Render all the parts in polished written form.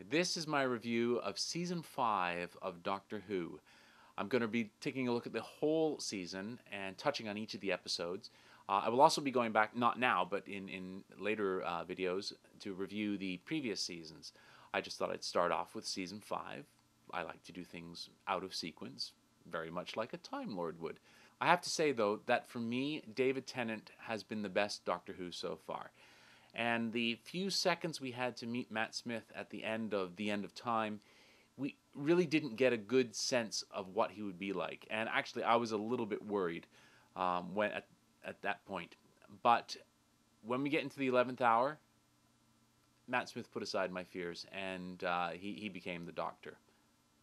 This is my review of Season 5 of Doctor Who. I'm going to be taking a look at the whole season and touching on each of the episodes. I will also be going back, not now, but in later videos, to review the previous seasons. I just thought I'd start off with Season 5. I like to do things out of sequence, very much like a Time Lord would. I have to say, though, that for me, David Tennant has been the best Doctor Who so far. And the few seconds we had to meet Matt Smith at the end of Time, we really didn't get a good sense of what he would be like. And actually, I was a little bit worried when at that point. But when we get into the 11th hour, Matt Smith put aside my fears, and he became the Doctor.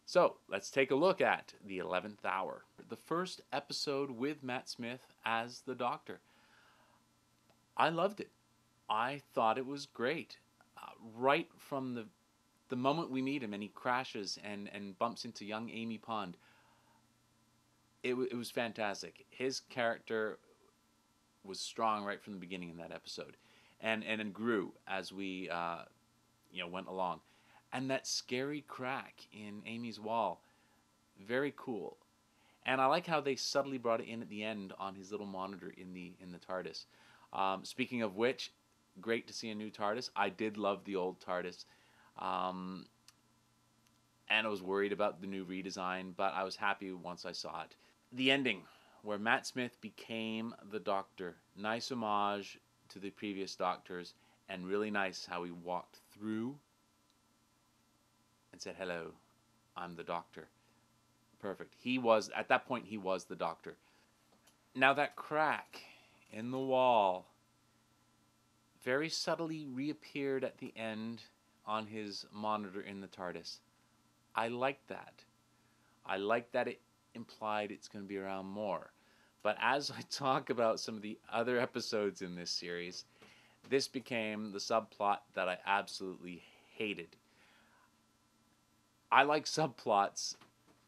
So let's take a look at the 11th hour, the first episode with Matt Smith as the Doctor. I loved it. I thought it was great. Right from the moment we meet him and he crashes and bumps into young Amy Pond, it was fantastic. His character was strong right from the beginning in that episode, and grew as we went along. And that scary crack in Amy's wall, very cool. And I like how they subtly brought it in at the end on his little monitor in the TARDIS. Speaking of which, great to see a new TARDIS. I did love the old TARDIS. And I was worried about the new redesign, but I was happy once I saw it. The ending, where Matt Smith became the Doctor. Nice homage to the previous Doctors, and really nice how he walked through and said, "Hello, I'm the Doctor." Perfect. At that point, he was the Doctor. Now that crack in the wall very subtly reappeared at the end on his monitor in the TARDIS. I like that. I like that it implied it's going to be around more. But as I talk about some of the other episodes in this series, this became the subplot that I absolutely hated. I like subplots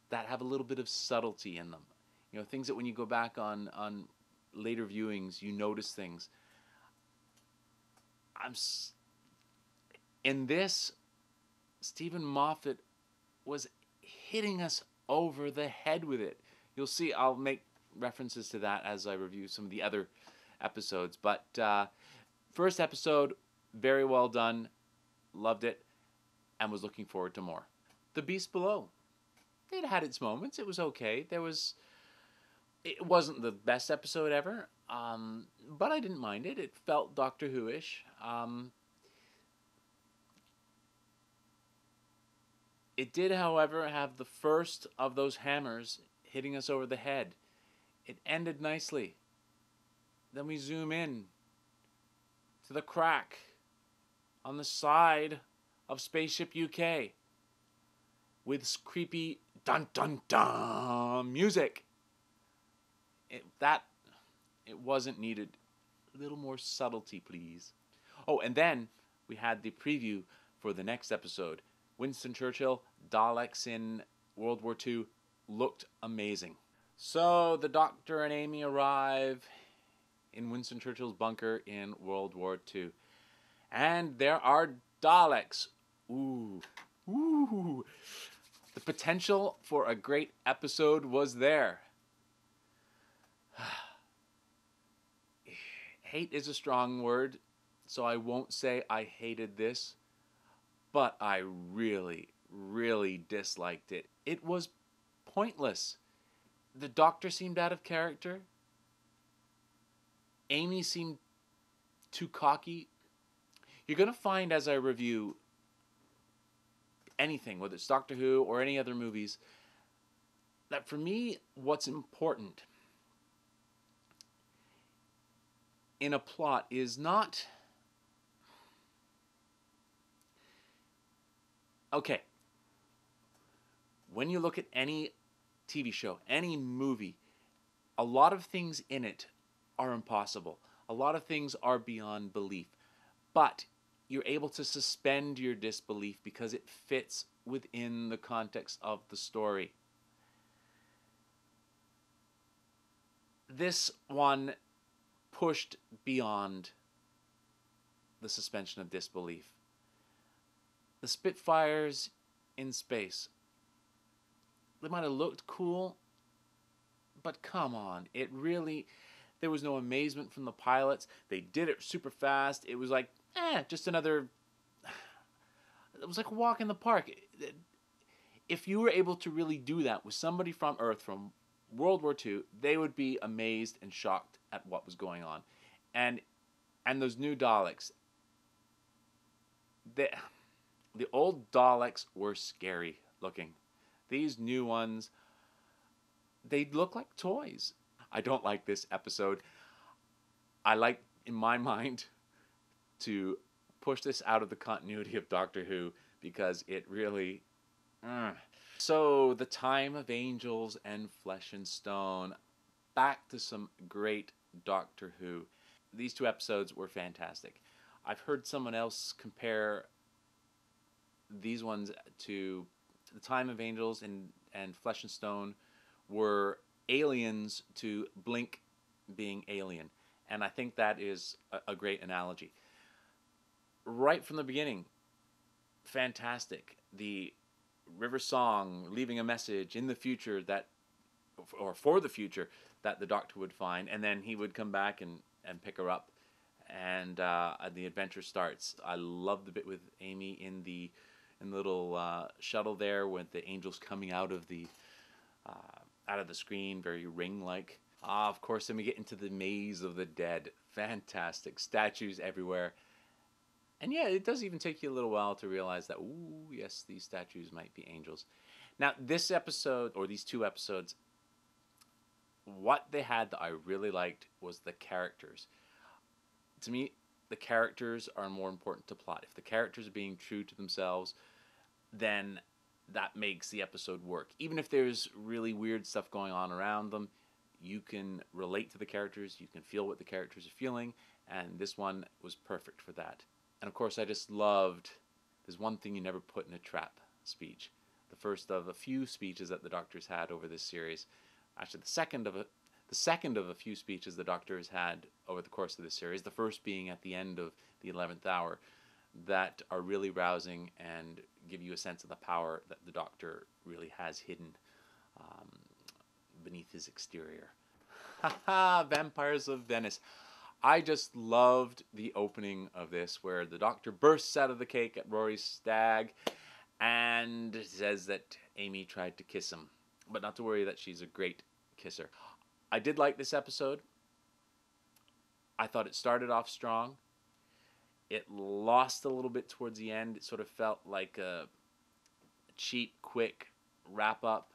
that have a little bit of subtlety in them. You know, things that when you go back on later viewings, you notice things. In this, Stephen Moffat was hitting us over the head with it. You'll see, I'll make references to that as I review some of the other episodes. But first episode, very well done. Loved it and was looking forward to more. The Beast Below. It had its moments. It was okay. It wasn't the best episode ever, but I didn't mind it. It felt Doctor Who-ish. It did, however, have the first of those hammers hitting us over the head. It ended nicely. Then we zoom in to the crack on the side of Spaceship UK with creepy dun dun dun music. It wasn't needed. A little more subtlety, please. Oh, and then we had the preview for the next episode. Winston Churchill, Daleks in World War II, looked amazing. So the Doctor and Amy arrive in Winston Churchill's bunker in World War II. And there are Daleks. Ooh. The potential for a great episode was there. Hate is a strong word, so I won't say I hated this, but I really, really disliked it. It was pointless. The Doctor seemed out of character. Amy seemed too cocky. You're going to find as I review anything, whether it's Doctor Who or any other movies, that for me, what's important in a plot is not... Okay, when you look at any TV show, any movie, a lot of things in it are impossible. A lot of things are beyond belief. But you're able to suspend your disbelief because it fits within the context of the story. This one pushed beyond the suspension of disbelief. The Spitfires in space. They might have looked cool, but come on, it really, there was no amazement from the pilots. They did it super fast. It was like, just another, it was like a walk in the park. If you were able to really do that with somebody from Earth from World War II, they would be amazed and shocked at what was going on. And those new Daleks, the old Daleks were scary looking. These new ones, they look like toys. I don't like this episode. I like, in my mind, to push this out of the continuity of Doctor Who because it really... So, The Time of Angels and Flesh and Stone. Back to some great Doctor Who. These two episodes were fantastic. I've heard someone else compare these ones to The Time of Angels and Flesh and Stone were aliens to Blink being Alien. And I think that is a great analogy. Right from the beginning, fantastic. The River Song leaving a message in the future that, or for the future, that the Doctor would find, and then he would come back and pick her up, and the adventure starts. I love the bit with Amy in the little shuttle there with the angels coming out of the screen, very Ring-like. Of course, then we get into the Maze of the Dead. Fantastic. Statues everywhere. And yeah, it does even take you a little while to realize that, ooh, yes, these statues might be angels. Now, this episode, or these two episodes, what they had that I really liked was the characters. To me, the characters are more important to plot. If the characters are being true to themselves, then that makes the episode work. Even if there's really weird stuff going on around them, you can relate to the characters, you can feel what the characters are feeling, and this one was perfect for that. And of course, I just loved, there's one thing you never put in a trap speech. The first of a few speeches that the Doctor's had over this series. Actually, the second of a few speeches the Doctor has had over the course of this series. The first being at the end of the 11th hour, that are really rousing and give you a sense of the power that the Doctor really has hidden beneath his exterior. Haha, Vampires of Venice. I just loved the opening of this, where the Doctor bursts out of the cake at Rory's stag and says that Amy tried to kiss him. But not to worry, that she's a great kisser. I did like this episode. I thought it started off strong. It lost a little bit towards the end. It sort of felt like a cheap, quick wrap-up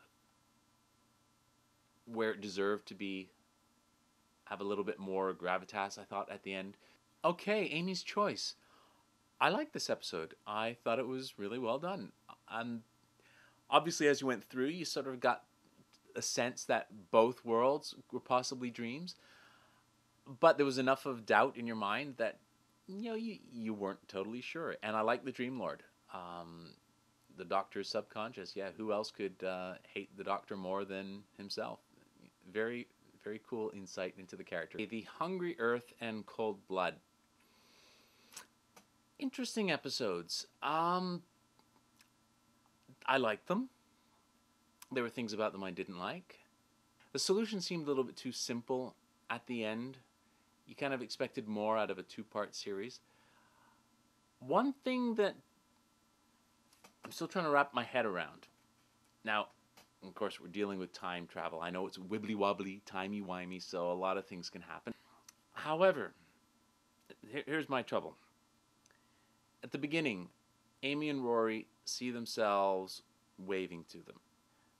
where it deserved to be, have a little bit more gravitas, I thought, at the end. Okay, Amy's Choice. I liked this episode. I thought it was really well done. Obviously, as you went through, you sort of got a sense that both worlds were possibly dreams, but there was enough of doubt in your mind that you weren't totally sure. And I like the Dream Lord. The Doctor's subconscious. Yeah, who else could hate the Doctor more than himself? Very, very cool insight into the character. The Hungry Earth and Cold Blood. Interesting episodes. I liked them. There were things about them I didn't like. The solution seemed a little bit too simple at the end. You kind of expected more out of a two-part series. One thing that I'm still trying to wrap my head around. Now, of course, we're dealing with time travel. I know it's wibbly-wobbly, timey-wimey, so a lot of things can happen. However, here's my trouble. At the beginning, Amy and Rory see themselves waving to them.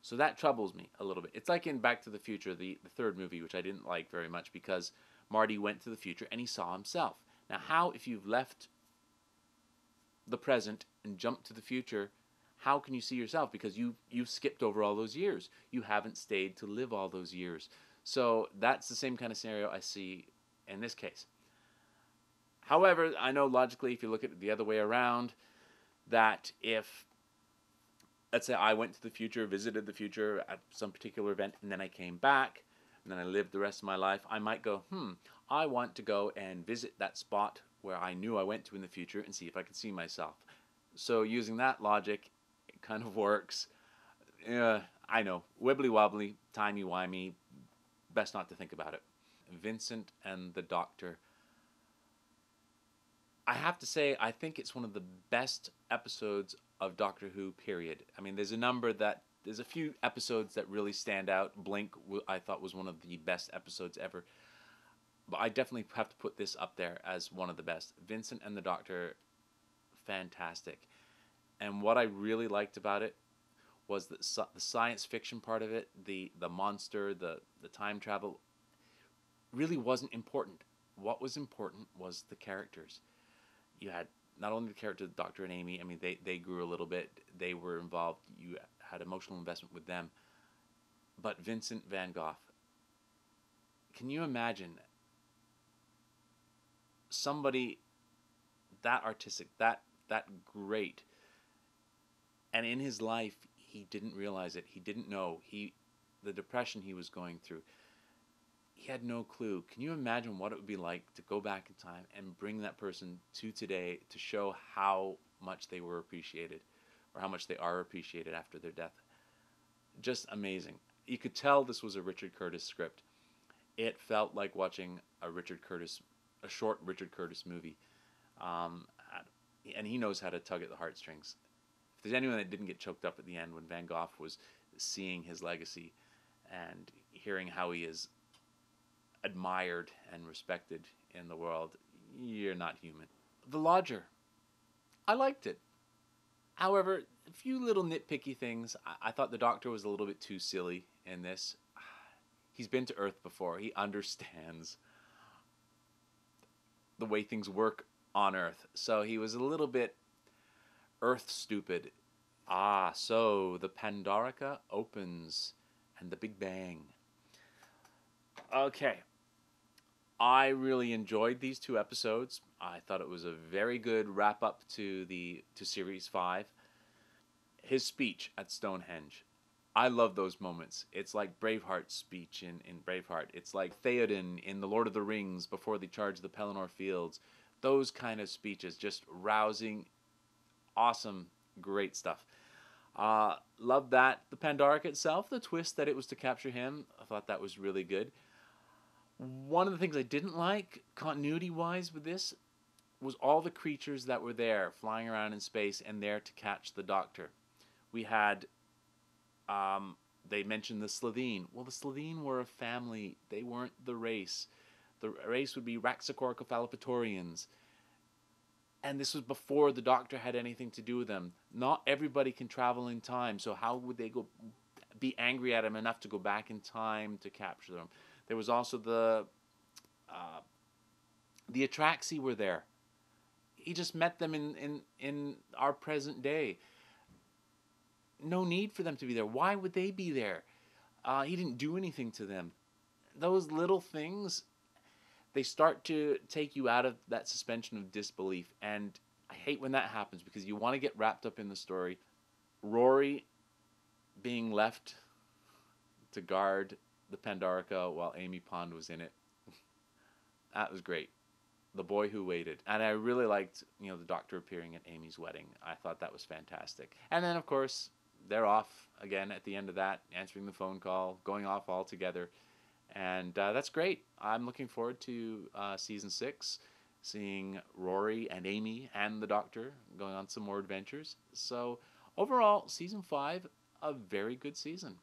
So that troubles me a little bit. It's like in Back to the Future, the third movie, which I didn't like very much because Marty went to the future and he saw himself. Now, how, if you've left the present and jumped to the future, how can you see yourself? Because you've skipped over all those years. You haven't stayed to live all those years. So that's the same kind of scenario I see in this case. However, I know logically, if you look at it the other way around, that if, let's say I went to the future, visited the future at some particular event, and then I came back, and then I lived the rest of my life, I might go, I want to go and visit that spot where I knew I went to in the future and see if I could see myself. So using that logic, it kind of works. I know, wibbly wobbly, timey wimey. Best not to think about it. Vincent and the Doctor. I have to say, I think it's one of the best episodes of Doctor Who. Period. I mean, there's a few episodes that really stand out. Blink, I thought was one of the best episodes ever, but I definitely have to put this up there as one of the best. Vincent and the Doctor, fantastic. And what I really liked about it was the science fiction part of it, the monster, the time travel, really wasn't important. What was important was the characters. You had not only the character of Doctor and Amy. I mean, they grew a little bit. They were involved. You had emotional investment with them. But Vincent Van Gogh, can you imagine somebody that artistic, that great, and in his life he didn't realize it. He didn't know the depression he was going through. He had no clue. Can you imagine what it would be like to go back in time and bring that person to today to show how much they were appreciated, or how much they are appreciated after their death? Just amazing. You could tell this was a Richard Curtis script. It felt like watching a short Richard Curtis movie. Um, and he knows how to tug at the heartstrings. If there's anyone that didn't get choked up at the end when Van Gogh was seeing his legacy and hearing how he is admired and respected in the world, you're not human. The Lodger, I liked it. However, a few little nitpicky things. I thought the Doctor was a little bit too silly in this. He's been to Earth before. He understands the way things work on Earth. So he was a little bit Earth stupid. So the Pandorica opens and the Big Bang. Okay. I really enjoyed these two episodes. I thought it was a very good wrap up to series 5. His speech at Stonehenge. I love those moments. It's like Braveheart's speech in Braveheart. It's like Theoden in The Lord of the Rings before they charge the Pelennor Fields. Those kind of speeches, just rousing, awesome, great stuff. Love that. The Pandorica itself, the twist that it was to capture him, I thought that was really good. One of the things I didn't like, continuity-wise, with this, was all the creatures that were there, flying around in space and there to catch the Doctor. We had, they mentioned the Slovene. Well, the Slovene were a family. They weren't the race. The race would be Raxacoricophalopatorians. And this was before the Doctor had anything to do with them. Not everybody can travel in time, so how would they be angry at him enough to go back in time to capture them? There was also the Atraxi were there. He just met them in our present day. No need for them to be there. Why would they be there? He didn't do anything to them. Those little things, they start to take you out of that suspension of disbelief. And I hate when that happens because you want to get wrapped up in the story. Rory being left to guard the Pandorica while Amy Pond was in it. That was great. The Boy Who Waited. And I really liked, the Doctor appearing at Amy's wedding. I thought that was fantastic. And then, of course, they're off again at the end of that, answering the phone call, going off all together. And that's great. I'm looking forward to season 6, seeing Rory and Amy and the Doctor going on some more adventures. So overall, season 5, a very good season.